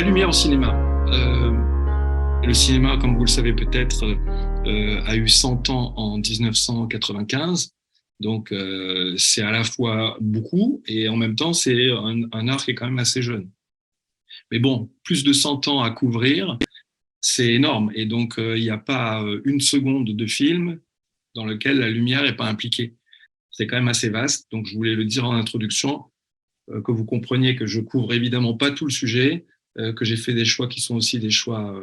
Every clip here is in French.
lumière au cinéma. Le cinéma, comme vous le savez peut-être, a eu 100 ans en 1995. Donc, c'est à la fois beaucoup et en même temps, c'est un art qui est quand même assez jeune. Mais bon, plus de 100 ans à couvrir, c'est énorme. Et donc, il n'y a pas une seconde de film dans lequel la lumière n'est pas impliquée. C'est quand même assez vaste. Donc, je voulais le dire en introduction, que vous compreniez que je couvre évidemment pas tout le sujet, que j'ai fait des choix qui sont aussi des choix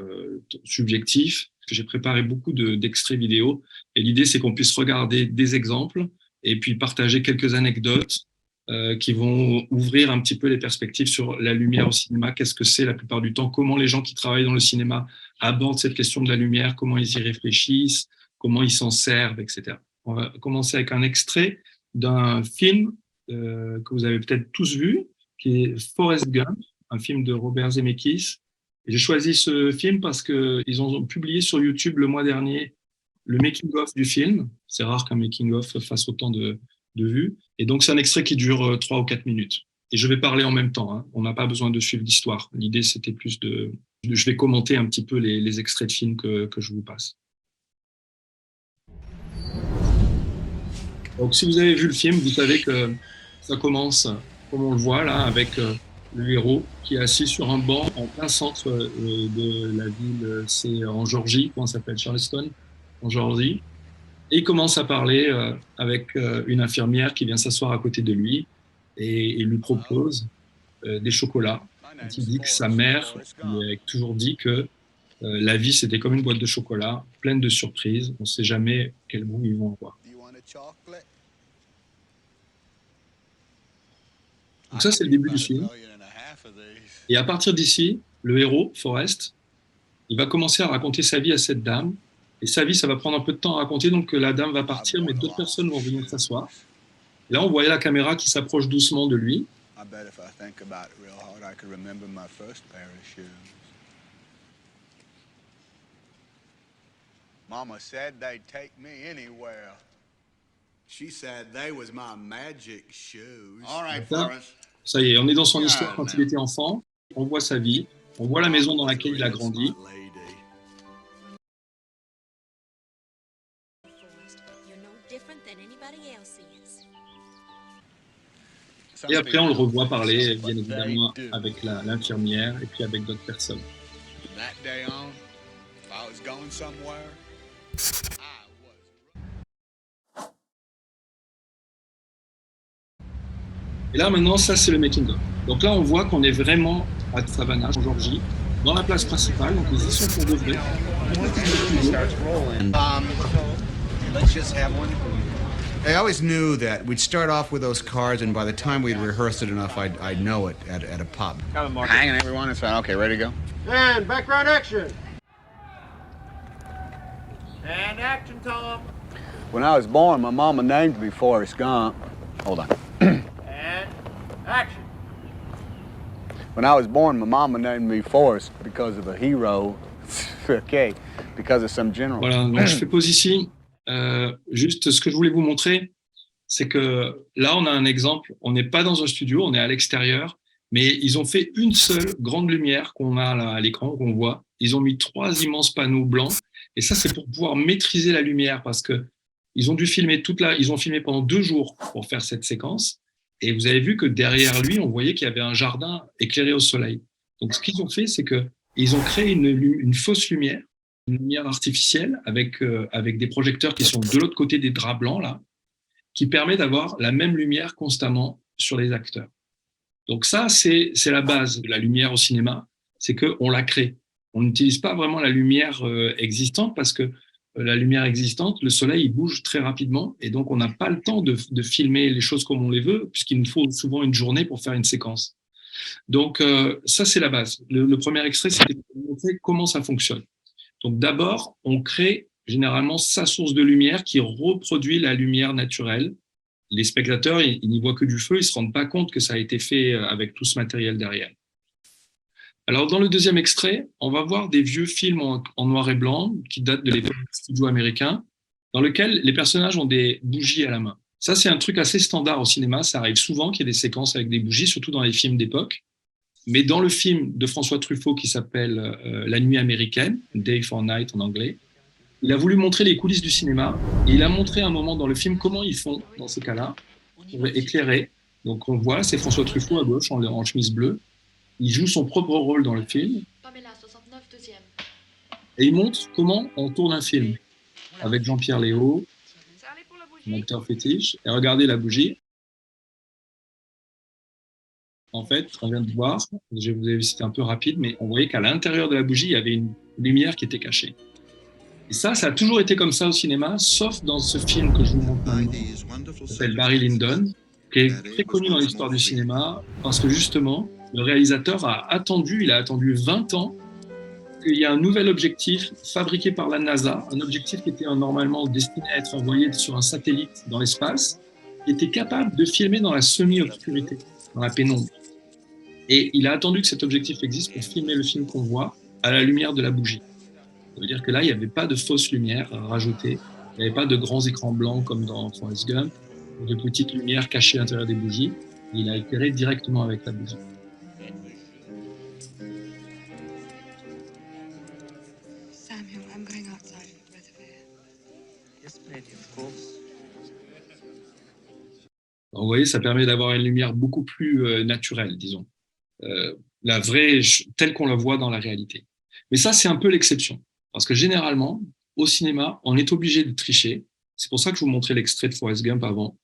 subjectifs, que j'ai préparé beaucoup d'extraits vidéo. Et l'idée, c'est qu'on puisse regarder des exemples et puis partager quelques anecdotes qui vont ouvrir un petit peu les perspectives sur la lumière au cinéma, qu'est-ce que c'est la plupart du temps, comment les gens qui travaillent dans le cinéma abordent cette question de la lumière, comment ils y réfléchissent, comment ils s'en servent, etc. On va commencer avec un extrait d'un film que vous avez peut-être tous vu, qui est Forrest Gump, un film de Robert Zemeckis. J'ai choisi ce film parce qu'ils ont publié sur YouTube le mois dernier le making-of du film. C'est rare qu'un making-of fasse autant de vues. Et donc, c'est un extrait qui dure 3 ou 4 minutes. Et je vais parler en même temps. Hein. On n'a pas besoin de suivre l'histoire. L'idée, c'était plus je vais commenter un petit peu les extraits de films que je vous passe. Donc, si vous avez vu le film, vous savez que ça commence, comme on le voit là, avec le héros qui est assis sur un banc en plein centre de la ville, c'est en Géorgie, comment ça s'appelle, Charleston, en Géorgie. Et il commence à parler avec une infirmière qui vient s'asseoir à côté de lui et il lui propose des chocolats. Il dit que sa mère lui a toujours dit que la vie, c'était comme une boîte de chocolat, pleine de surprises. On ne sait jamais quel goût ils vont avoir. Donc ça, c'est le début du film. Et à partir d'ici, le héros, Forrest, il va commencer à raconter sa vie à cette dame. Et sa vie, ça va prendre un peu de temps à raconter, donc la dame va partir, mais d'autres personnes vont venir s'asseoir. Là, on voyait la caméra qui s'approche doucement de lui. Mama said they'd take me anywhere. She said they was my magic shoes. All right, Forrest. Ça y est, on est dans son histoire quand il était enfant. On voit sa vie, on voit la maison dans laquelle il a grandi. Et après, on le revoit parler, bien évidemment, avec l'infirmière et puis avec d'autres personnes. Et là, maintenant, ça, c'est le making-of. Donc là, on voit qu'on est vraiment à Savannah, en Géorgie, dans la place principale. Donc, ils y sont pour de vrai. I always knew that we'd start off with those cards, and by the time we'd rehearsed it enough, I'd know it at a pub. Hanging everyone, it's fine. Okay, ready to go? And background action. And action, Tom. When I was born, my mama named me Forrest Gump. Hold on. And action. When I was born, my mama named me Forrest because of a hero. Okay, because of some general. Voilà, donc je fais pause ici. Juste ce que je voulais vous montrer, c'est que là, on a un exemple. On n'est pas dans un studio, on est à l'extérieur, mais ils ont fait une seule grande lumière qu'on a là à l'écran, qu'on voit. Ils ont mis 3 immenses panneaux blancs, et ça, c'est pour pouvoir maîtriser la lumière, parce que ils ont dû filmer ils ont filmé pendant 2 jours pour faire cette séquence. Et vous avez vu que derrière lui, on voyait qu'il y avait un jardin éclairé au soleil. Donc, ce qu'ils ont fait, c'est que ils ont créé une fausse lumière, une lumière artificielle avec des projecteurs qui sont de l'autre côté des draps blancs là, qui permet d'avoir la même lumière constamment sur les acteurs. Donc ça, c'est la base de la lumière au cinéma, c'est qu'on la crée. On n'utilise pas vraiment la lumière existante parce que la lumière existante, le soleil, il bouge très rapidement et donc on n'a pas le temps de filmer les choses comme on les veut puisqu'il nous faut souvent une journée pour faire une séquence. Donc ça, c'est la base. Le premier extrait, c'était pour montrer comment ça fonctionne. Donc d'abord, on crée généralement sa source de lumière qui reproduit la lumière naturelle. Les spectateurs, ils n'y voient que du feu, ils ne se rendent pas compte que ça a été fait avec tout ce matériel derrière. Alors dans le deuxième extrait, on va voir des vieux films en noir et blanc qui datent de l'époque du studio américain, dans lequel les personnages ont des bougies à la main. Ça, c'est un truc assez standard au cinéma, ça arrive souvent qu'il y ait des séquences avec des bougies, surtout dans les films d'époque. Mais dans le film de François Truffaut qui s'appelle La nuit américaine, Day for Night en anglais, il a voulu montrer les coulisses du cinéma et il a montré un moment dans le film comment ils font dans ces cas-là pour éclairer. Donc on voit, c'est François Truffaut à gauche en chemise bleue. Il joue son propre rôle dans le film et il montre comment on tourne un film avec Jean-Pierre Léaud, un acteur fétiche. Et regardez la bougie. En fait, on vient de voir, je vous ai vu, c'était un peu rapide, mais on voyait qu'à l'intérieur de la bougie, il y avait une lumière qui était cachée. Et ça a toujours été comme ça au cinéma, sauf dans ce film que je vous montre maintenant, qui s'appelle Barry Lyndon, qui est très connu dans l'histoire du cinéma, parce que justement, le réalisateur a attendu, il a attendu 20 ans, qu'il y ait un nouvel objectif fabriqué par la NASA, un objectif qui était normalement destiné à être envoyé sur un satellite dans l'espace, qui était capable de filmer dans la semi-obscurité, dans la pénombre. Et il a attendu que cet objectif existe pour filmer le film qu'on voit à la lumière de la bougie. Ça veut dire que là, il n'y avait pas de fausse lumière rajoutée, il n'y avait pas de grands écrans blancs comme dans Forrest Gump, de petites lumières cachées à l'intérieur des bougies. Il a éclairé directement avec la bougie. Samuel, I'm going outside for a breath of air. Yes, lady, of course. Donc, vous voyez, ça permet d'avoir une lumière beaucoup plus naturelle, disons. La vraie, telle qu'on la voit dans la réalité. Mais ça, c'est un peu l'exception. Parce que généralement, au cinéma, on est obligé de tricher. C'est pour ça que je vous montrais l'extrait de Forrest Gump avant.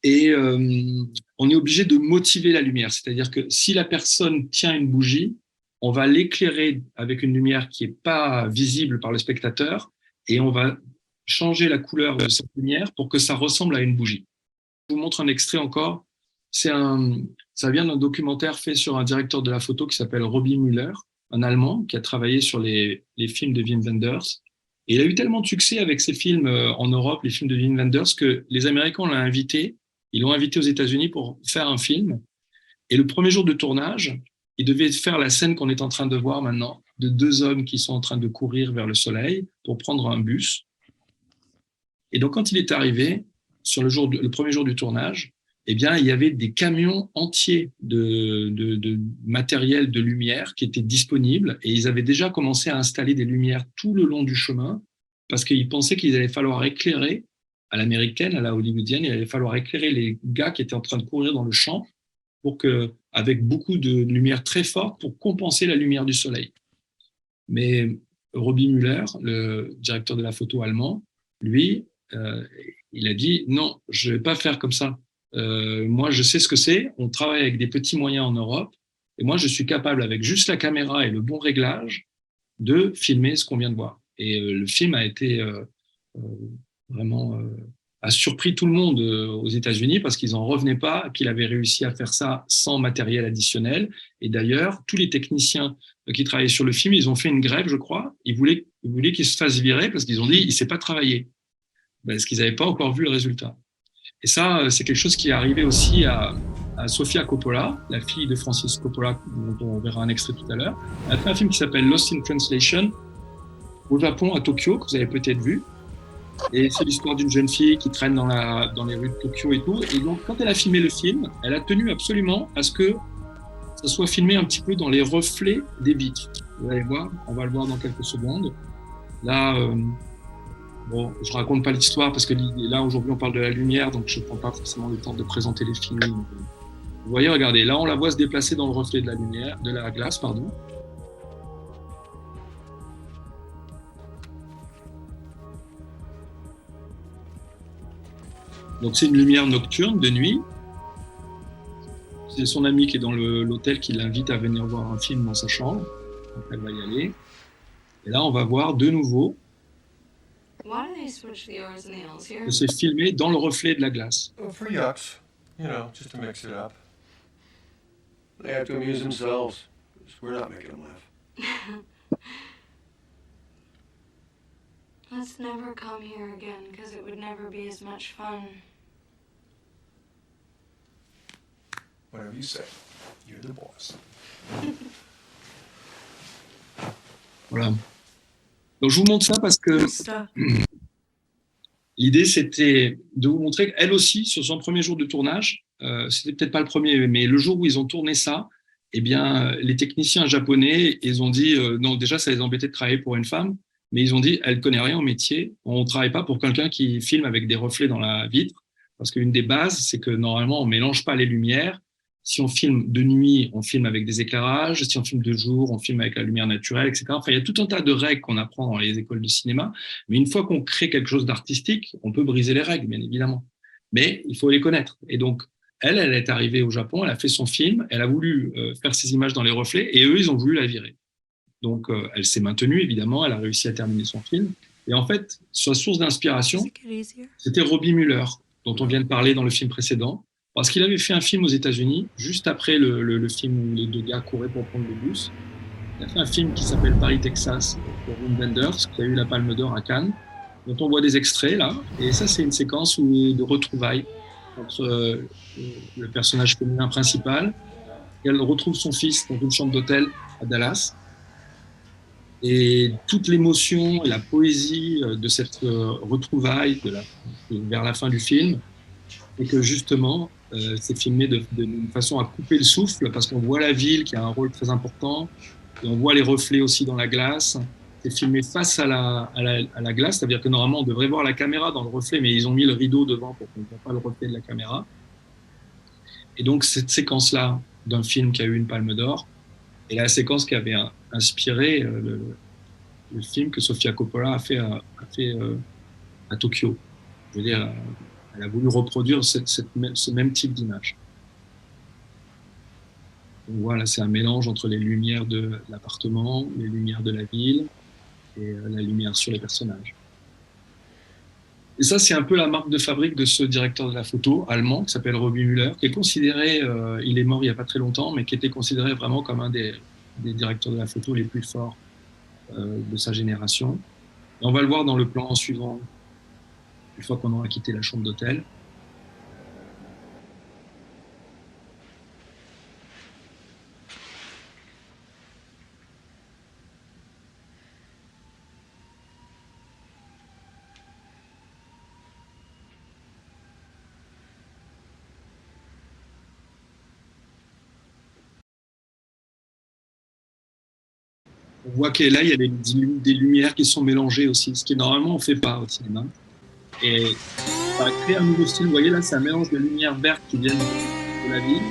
Et on est obligé de motiver la lumière. C'est-à-dire que si la personne tient une bougie, on va l'éclairer avec une lumière qui n'est pas visible par le spectateur et on va changer la couleur de cette lumière pour que ça ressemble à une bougie. Je vous montre un extrait encore. Ça vient d'un documentaire fait sur un directeur de la photo qui s'appelle Robbie Mueller, un Allemand qui a travaillé sur les films de Wim Wenders. Et il a eu tellement de succès avec ses films en Europe, les films de Wim Wenders, que les Américains l'ont invité. Ils l'ont invité aux États-Unis pour faire un film. Et le premier jour de tournage, il devait faire la scène qu'on est en train de voir maintenant, de deux hommes qui sont en train de courir vers le soleil pour prendre un bus. Et donc, quand il est arrivé, sur le premier jour du tournage, eh bien, il y avait des camions entiers de matériel de lumière qui étaient disponibles et ils avaient déjà commencé à installer des lumières tout le long du chemin parce qu'ils pensaient qu'il allait falloir éclairer, à l'américaine, à la hollywoodienne, il allait falloir éclairer les gars qui étaient en train de courir dans le champ avec beaucoup de lumière très forte pour compenser la lumière du soleil. Mais Robbie Mueller, le directeur de la photo allemand, lui, il a dit « Non, je ne vais pas faire comme ça. Moi, je sais ce que c'est. On travaille avec des petits moyens en Europe. Et moi, je suis capable, avec juste la caméra et le bon réglage, de filmer ce qu'on vient de voir. » Et le film a été vraiment... a surpris tout le monde aux États-Unis parce qu'ils n'en revenaient pas qu'il avait réussi à faire ça sans matériel additionnel. Et d'ailleurs, tous les techniciens qui travaillaient sur le film, ils ont fait une grève, je crois. Ils voulaient qu'il se fasse virer parce qu'ils ont dit « il ne sait pas travailler ». Parce qu'ils n'avaient pas encore vu le résultat. Et ça, c'est quelque chose qui est arrivé aussi à Sofia Coppola, la fille de Francis Coppola, dont on verra un extrait tout à l'heure. Elle a fait un film qui s'appelle Lost in Translation, au Japon, à Tokyo, que vous avez peut-être vu. Et c'est l'histoire d'une jeune fille qui traîne dans les rues de Tokyo et tout. Et donc, quand elle a filmé le film, elle a tenu absolument à ce que ça soit filmé un petit peu dans les reflets des vitres. Vous allez voir, on va le voir dans quelques secondes. Là... Bon, je raconte pas l'histoire parce que là, aujourd'hui, on parle de la lumière, donc je prends pas forcément le temps de présenter les films. Vous voyez, regardez, là, on la voit se déplacer dans le reflet de la lumière, de la glace, pardon. Donc, c'est une lumière nocturne, de nuit. C'est son ami qui est dans l'hôtel qui l'invite à venir voir un film dans sa chambre. Donc, elle va y aller. Et là, on va voir de nouveau que c'est filmé dans le reflet de la glace. Well, for yucks, you know, just to mix it up. They have to amuse themselves. 'Cause we're not making them laugh. Let's never come here again, because it would never be as much fun. Whatever you say. You're the boss. Voilà. Donc, je vous montre ça parce que l'idée, c'était de vous montrer qu'elle aussi, sur son premier jour de tournage, c'était peut-être pas le premier, mais le jour où ils ont tourné ça, eh bien, les techniciens japonais, ils ont dit, non, déjà, ça les embêtait de travailler pour une femme, mais ils ont dit, elle connaît rien au métier, on ne travaille pas pour quelqu'un qui filme avec des reflets dans la vitre, parce qu'une des bases, c'est que normalement, on mélange pas les lumières. Si on filme de nuit, on filme avec des éclairages. Si on filme de jour, on filme avec la lumière naturelle, etc. Enfin, il y a tout un tas de règles qu'on apprend dans les écoles de cinéma. Mais une fois qu'on crée quelque chose d'artistique, on peut briser les règles, bien évidemment. Mais il faut les connaître. Et donc, elle est arrivée au Japon, elle a fait son film, elle a voulu faire ses images dans les reflets, et eux, ils ont voulu la virer. Donc, elle s'est maintenue, évidemment, elle a réussi à terminer son film. Et en fait, sa source d'inspiration, c'était Robbie Muller, dont on vient de parler dans le film précédent, parce qu'il avait fait un film aux États-Unis, juste après le film où les deux gars couraient pour prendre le bus. Il a fait un film qui s'appelle Paris, Texas, pour Wim Wenders, qui a eu la Palme d'Or à Cannes, dont on voit des extraits là. Et ça, c'est une séquence de retrouvailles entre le personnage féminin principal. Elle retrouve son fils dans une chambre d'hôtel à Dallas. Et toute l'émotion et la poésie de cette retrouvaille vers la fin du film, et que justement, c'est filmé d'une façon à couper le souffle, parce qu'on voit la ville qui a un rôle très important, et on voit les reflets aussi dans la glace. C'est filmé face à la glace, c'est-à-dire que normalement, on devrait voir la caméra dans le reflet, mais ils ont mis le rideau devant pour qu'on ne voit pas le reflet de la caméra. Et donc, cette séquence-là d'un film qui a eu une Palme d'Or, et la séquence qui avait inspiré le film que Sofia Coppola a fait à Tokyo. Je veux dire, elle a voulu reproduire ce même type d'image. Donc voilà, c'est un mélange entre les lumières de l'appartement, les lumières de la ville et la lumière sur les personnages. Et ça, c'est un peu la marque de fabrique de ce directeur de la photo allemand qui s'appelle Robbie Muller, qui est considéré, il est mort il n'y a pas très longtemps, mais qui était considéré vraiment comme un des directeurs de la photo les plus forts de sa génération. Et on va le voir dans le plan suivant, une fois qu'on aura quitté la chambre d'hôtel. On voit que là, il y a des lumières qui sont mélangées aussi, ce qui normalement on ne fait pas au cinéma. Et ça crée un nouveau style. Vous voyez là, c'est un mélange de lumières vertes qui viennent de la ville,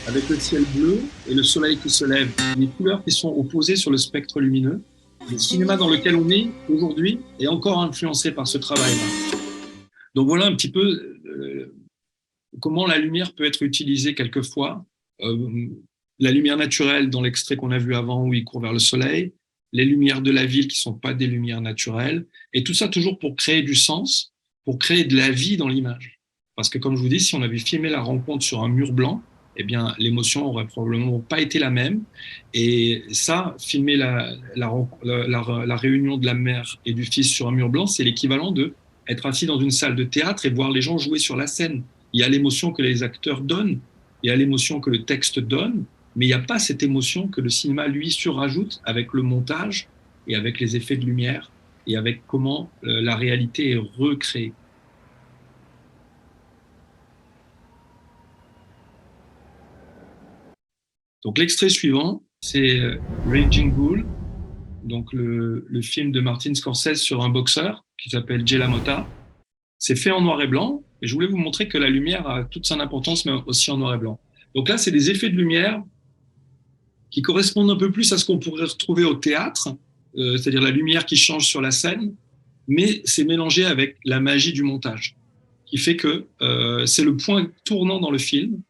avec le ciel bleu et le soleil qui se lève. Les couleurs qui sont opposées sur le spectre lumineux. Le cinéma dans lequel on est aujourd'hui est encore influencé par ce travail-là. Donc voilà un petit peu comment la lumière peut être utilisée quelquefois. La lumière naturelle dans l'extrait qu'on a vu avant où il court vers le soleil, les lumières de la ville qui ne sont pas des lumières naturelles, et tout ça toujours pour créer du sens, pour créer de la vie dans l'image. Parce que comme je vous dis, si on avait filmé la rencontre sur un mur blanc, eh bien l'émotion n'aurait probablement pas été la même. Et ça, filmer la réunion de la mère et du fils sur un mur blanc, c'est l'équivalent de être assis dans une salle de théâtre et voir les gens jouer sur la scène. Il y a l'émotion que les acteurs donnent, il y a l'émotion que le texte donne, mais il n'y a pas cette émotion que le cinéma, lui, surajoute avec le montage et avec les effets de lumière et avec comment la réalité est recréée. Donc l'extrait suivant, c'est Raging Bull, donc le film de Martin Scorsese sur un boxeur qui s'appelle Jay LaMotta. C'est fait en noir et blanc, et je voulais vous montrer que la lumière a toute son importance, mais aussi en noir et blanc. Donc là, c'est des effets de lumière qui correspondent un peu plus à ce qu'on pourrait retrouver au théâtre, c'est-à-dire la lumière qui change sur la scène, mais c'est mélangé avec la magie du montage, qui fait que c'est le point tournant dans le film.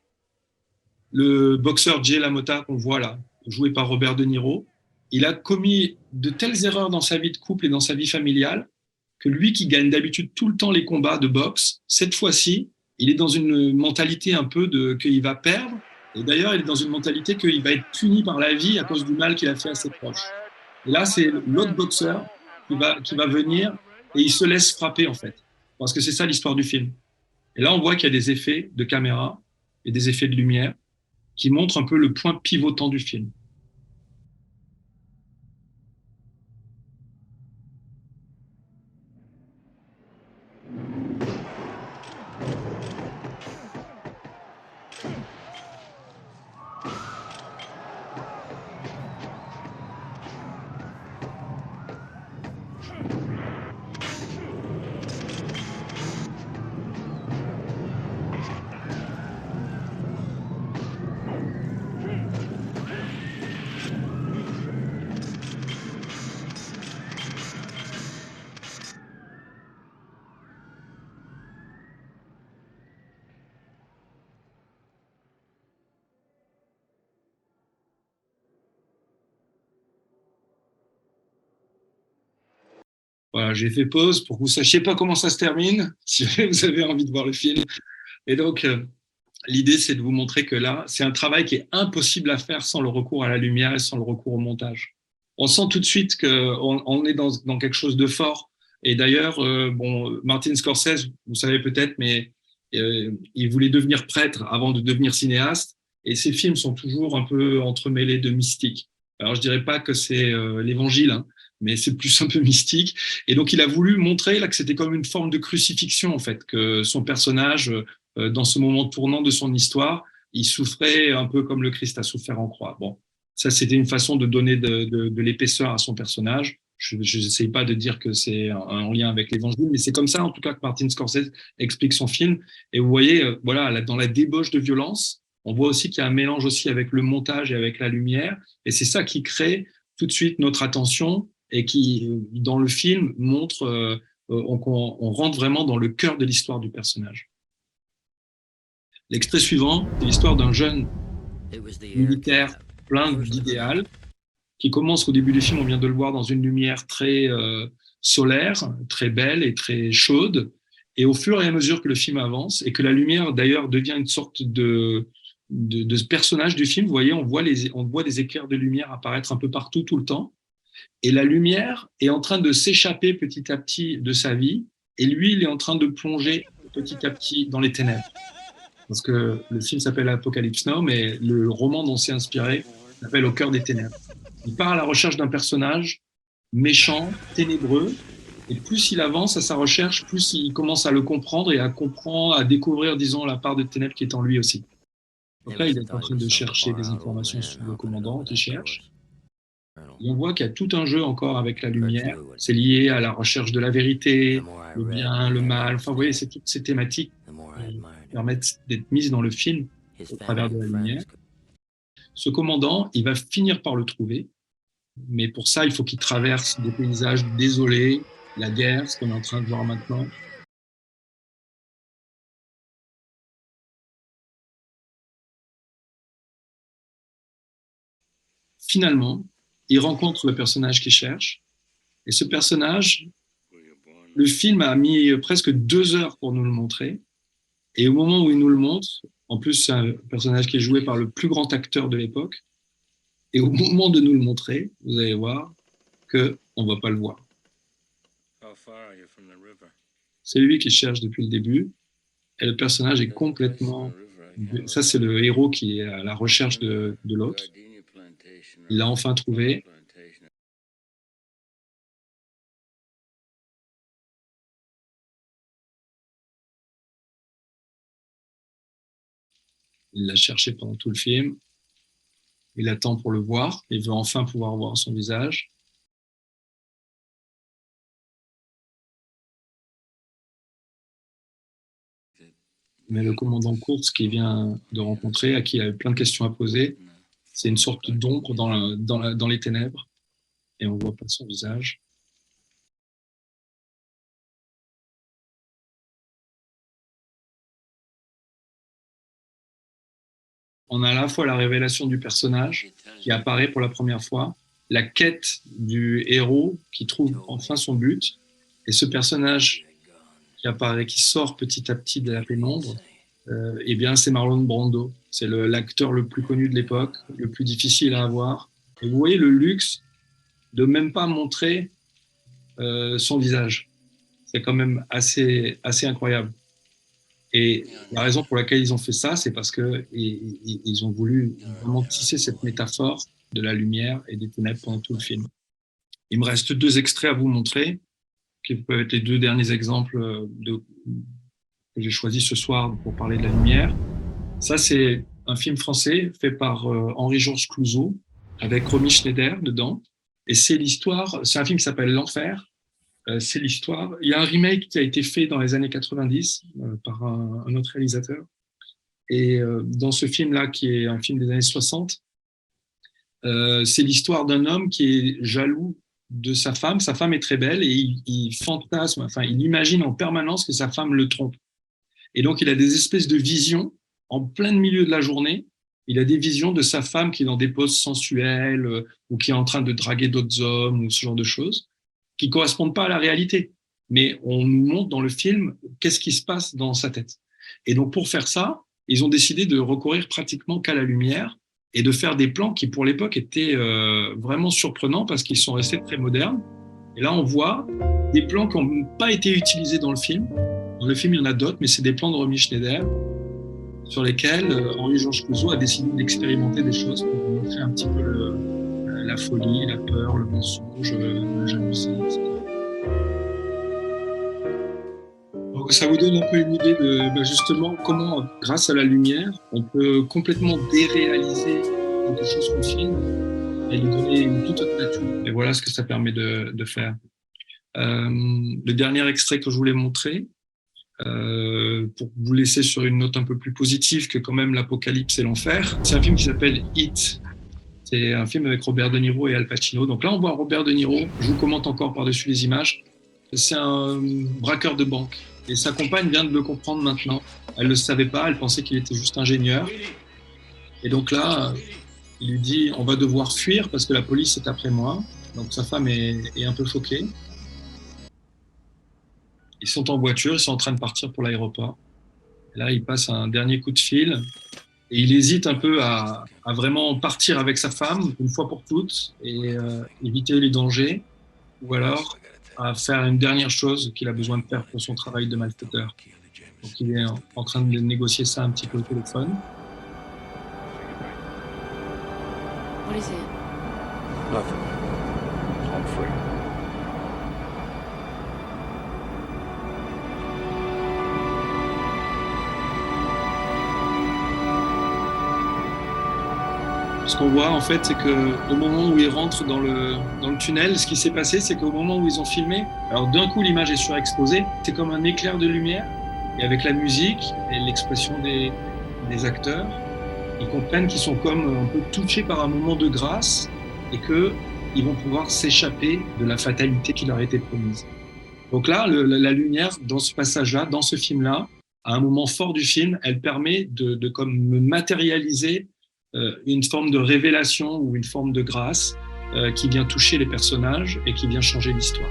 Le boxeur Jay LaMotta qu'on voit là, joué par Robert De Niro, il a commis de telles erreurs dans sa vie de couple et dans sa vie familiale que lui qui gagne d'habitude tout le temps les combats de boxe, cette fois-ci, il est dans une mentalité un peu qu'il va perdre. Et d'ailleurs, il est dans une mentalité qu'il va être puni par la vie à cause du mal qu'il a fait à ses proches. Et là, c'est l'autre boxeur qui va venir et il se laisse frapper, en fait. Parce que c'est ça l'histoire du film. Et là, on voit qu'il y a des effets de caméra et des effets de lumière qui montrent un peu le point pivotant du film. Voilà, j'ai fait pause pour que vous sachiez pas comment ça se termine, si vous avez envie de voir le film. Et donc, l'idée, c'est de vous montrer que là, c'est un travail qui est impossible à faire sans le recours à la lumière et sans le recours au montage. On sent tout de suite qu'on est dans quelque chose de fort. Et d'ailleurs, Martin Scorsese, vous savez peut-être, mais il voulait devenir prêtre avant de devenir cinéaste. Et ses films sont toujours un peu entremêlés de mystique. Alors, je dirais pas que c'est l'évangile, hein, mais c'est plus un peu mystique. Et donc, il a voulu montrer là que c'était comme une forme de crucifixion, en fait, que son personnage, dans ce moment tournant de son histoire, il souffrait un peu comme le Christ a souffert en croix. Bon, ça, c'était une façon de donner de l'épaisseur à son personnage. Je n'essaye pas de dire que c'est en lien avec l'évangile, mais c'est comme ça, en tout cas, que Martin Scorsese explique son film. Et vous voyez, voilà, dans la débauche de violence, on voit aussi qu'il y a un mélange aussi avec le montage et avec la lumière. Et c'est ça qui crée tout de suite notre attention et qui, dans le film, montre, on rentre vraiment dans le cœur de l'histoire du personnage. L'extrait suivant, c'est l'histoire d'un jeune militaire plein d'idéal qui commence au début du film, on vient de le voir, dans une lumière très solaire, très belle et très chaude. Et au fur et à mesure que le film avance et que la lumière, d'ailleurs, devient une sorte de personnage du film, vous voyez, on voit des éclairs de lumière apparaître un peu partout, tout le temps. Et la lumière est en train de s'échapper petit à petit de sa vie. Et lui, il est en train de plonger petit à petit dans les ténèbres. Parce que le film s'appelle Apocalypse Now, mais le roman dont c'est inspiré s'appelle Au cœur des ténèbres. Il part à la recherche d'un personnage méchant, ténébreux, et plus il avance à sa recherche, plus il commence à le comprendre et à découvrir, disons, la part de ténèbres qui est en lui aussi. Donc là, il est en train de chercher des informations sur le commandant qui cherche. Et on voit qu'il y a tout un jeu encore avec la lumière. C'est lié à la recherche de la vérité, le bien, le mal. Enfin, vous voyez, c'est toutes ces thématiques qui permettent d'être mises dans le film au travers de la lumière. Ce commandant, il va finir par le trouver. Mais pour ça, il faut qu'il traverse des paysages désolés, la guerre, ce qu'on est en train de voir maintenant. Finalement, il rencontre le personnage qu'il cherche. Et ce personnage, le film a mis presque 2 heures pour nous le montrer. Et au moment où il nous le montre, en plus, c'est un personnage qui est joué par le plus grand acteur de l'époque. Et au moment de nous le montrer, vous allez voir qu'on ne va pas le voir. C'est lui qui cherche depuis le début. Et le personnage est complètement... Ça, c'est le héros qui est à la recherche de l'autre. Il l'a enfin trouvé. Il l'a cherché pendant tout le film. Il attend pour le voir. Il veut enfin pouvoir voir son visage. Mais le commandant Kurtz qu'il vient de rencontrer, à qui il avait plein de questions à poser, c'est une sorte d'ombre dans les ténèbres. Et on ne voit pas son visage. On a à la fois la révélation du personnage qui apparaît pour la première fois, la quête du héros qui trouve enfin son but, et ce personnage qui apparaît, qui sort petit à petit de la pénombre, eh bien c'est Marlon Brando. C'est l'acteur le plus connu de l'époque, le plus difficile à avoir. Et vous voyez le luxe de même pas montrer son visage. C'est quand même assez incroyable. Et la raison pour laquelle ils ont fait ça, c'est parce qu'ils ont voulu vraiment tisser cette métaphore de la lumière et des ténèbres pendant tout le film. Il me reste 2 extraits à vous montrer, qui peuvent être les 2 derniers exemples que j'ai choisis ce soir pour parler de la lumière. Ça, c'est un film français fait par Henri-Georges Clouzot, avec Romy Schneider dedans. Et c'est l'histoire, c'est un film qui s'appelle L'Enfer. C'est l'histoire. Il y a un remake qui a été fait dans les années 90 par un autre réalisateur. Et dans ce film-là, qui est un film des années 60, c'est l'histoire d'un homme qui est jaloux de sa femme. Sa femme est très belle et il fantasme, enfin, il imagine en permanence que sa femme le trompe. Et donc, il a des espèces de visions en plein milieu de la journée. Il a des visions de sa femme qui est dans des poses sensuelles ou qui est en train de draguer d'autres hommes ou ce genre de choses. qui correspondent pas à la réalité. Mais on nous montre dans le film qu'est-ce qui se passe dans sa tête. Et donc, pour faire ça, ils ont décidé de recourir pratiquement qu'à la lumière et de faire des plans qui, pour l'époque, étaient vraiment surprenants parce qu'ils sont restés très modernes. Et là, on voit des plans qui n'ont pas été utilisés dans le film. Dans le film, il y en a d'autres, mais c'est des plans de Romy Schneider sur lesquels Henri-Georges Clouzot a décidé d'expérimenter des choses pour montrer un petit peu la folie, la peur, le mensonge, la jalousie, etc. Donc, ça vous donne un peu une idée de justement comment, grâce à la lumière, on peut complètement déréaliser quelque chose qu'on filme et lui donner une toute autre nature. Et voilà ce que ça permet de faire. Le dernier extrait que je voulais montrer, pour vous laisser sur une note un peu plus positive que quand même l'apocalypse et l'enfer, c'est un film qui s'appelle It. C'est un film avec Robert De Niro et Al Pacino. Donc là, on voit Robert De Niro, je vous commente encore par-dessus les images, c'est un braqueur de banque. Et sa compagne vient de le comprendre maintenant. Elle ne le savait pas, elle pensait qu'il était juste ingénieur. Et donc là, il lui dit « on va devoir fuir parce que la police est après moi ». Donc sa femme est un peu choquée. Ils sont en voiture, ils sont en train de partir pour l'aéroport. Et là, il passe un dernier coup de fil et il hésite un peu à vraiment partir avec sa femme une fois pour toutes et éviter les dangers, ou alors à faire une dernière chose qu'il a besoin de faire pour son travail de malfaiteur. Donc il est en train de négocier ça un petit peu au téléphone. What is it? Nothing. I'm free. Ce qu'on voit, en fait, c'est qu'au moment où ils rentrent dans le tunnel, ce qui s'est passé, c'est qu'au moment où ils ont filmé, alors d'un coup, l'image est surexposée, c'est comme un éclair de lumière, et avec la musique et l'expression des acteurs, ils comprennent qu'ils sont comme un peu touchés par un moment de grâce et qu'ils vont pouvoir s'échapper de la fatalité qui leur a été promise. Donc là, la lumière, dans ce passage-là, dans ce film-là, à un moment fort du film, elle permet de comme matérialiser une forme de révélation ou une forme de grâce qui vient toucher les personnages et qui vient changer l'histoire.